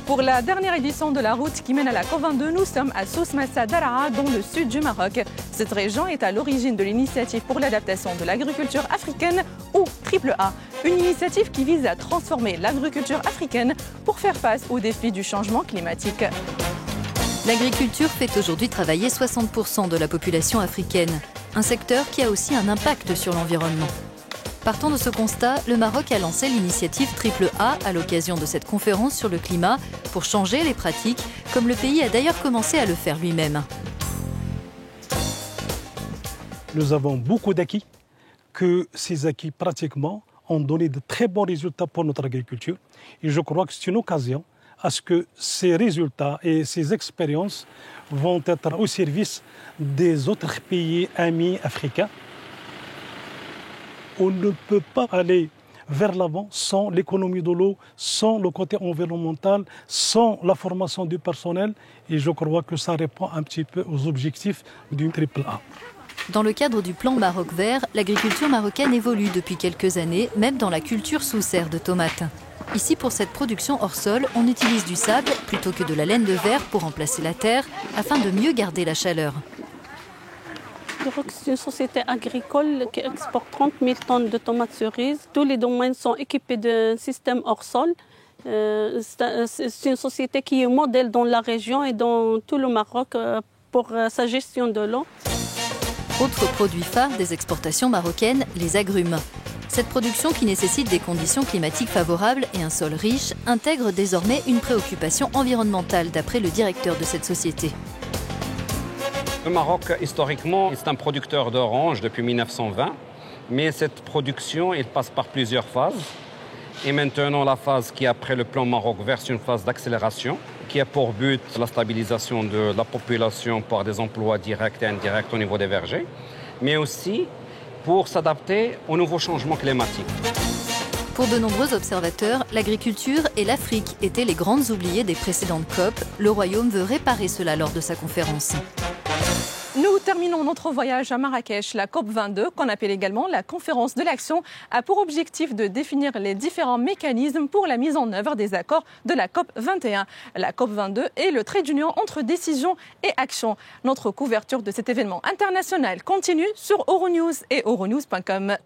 Pour la dernière édition de la route qui mène à la COP22, nous sommes à Souss Massa Daraa, dans le sud du Maroc. Cette région est à l'origine de l'initiative pour l'adaptation de l'agriculture africaine, ou AAA. Une initiative qui vise à transformer l'agriculture africaine pour faire face aux défis du changement climatique. L'agriculture fait aujourd'hui travailler 60% de la population africaine, un secteur qui a aussi un impact sur l'environnement. Partant de ce constat, le Maroc a lancé l'initiative AAA à l'occasion de cette conférence sur le climat pour changer les pratiques, comme le pays a d'ailleurs commencé à le faire lui-même. Nous avons beaucoup d'acquis, que ces acquis pratiquement ont donné de très bons résultats pour notre agriculture. Et je crois que c'est une occasion à ce que ces résultats et ces expériences vont être au service des autres pays amis africains. On ne peut pas aller vers l'avant sans l'économie de l'eau, sans le côté environnemental, sans la formation du personnel. Et je crois que ça répond un petit peu aux objectifs du AAA. Dans le cadre du plan Maroc Vert, l'agriculture marocaine évolue depuis quelques années, même dans la culture sous serre de tomates. Ici, pour cette production hors sol, on utilise du sable plutôt que de la laine de verre pour remplacer la terre, afin de mieux garder la chaleur. C'est une société agricole qui exporte 30 000 tonnes de tomates cerises. Tous les domaines sont équipés d'un système hors sol. C'est une société qui est modèle dans la région et dans tout le Maroc pour sa gestion de l'eau. Autre produit phare des exportations marocaines, les agrumes. Cette production, qui nécessite des conditions climatiques favorables et un sol riche, intègre désormais une préoccupation environnementale, d'après le directeur de cette société. Le Maroc, historiquement, est un producteur d'oranges depuis 1920, mais cette production, elle passe par plusieurs phases. Et maintenant, la phase qui est après le plan Maroc Vert, c'est une phase d'accélération, qui a pour but la stabilisation de la population par des emplois directs et indirects au niveau des vergers, mais aussi pour s'adapter aux nouveaux changements climatiques. Pour de nombreux observateurs, l'agriculture et l'Afrique étaient les grandes oubliées des précédentes COP. Le Royaume veut réparer cela lors de sa conférence. Nous terminons notre voyage à Marrakech. La COP22, qu'on appelle également la conférence de l'action, a pour objectif de définir les différents mécanismes pour la mise en œuvre des accords de la COP21. La COP22 est le trait d'union entre décision et action. Notre couverture de cet événement international continue sur Euronews et euronews.com.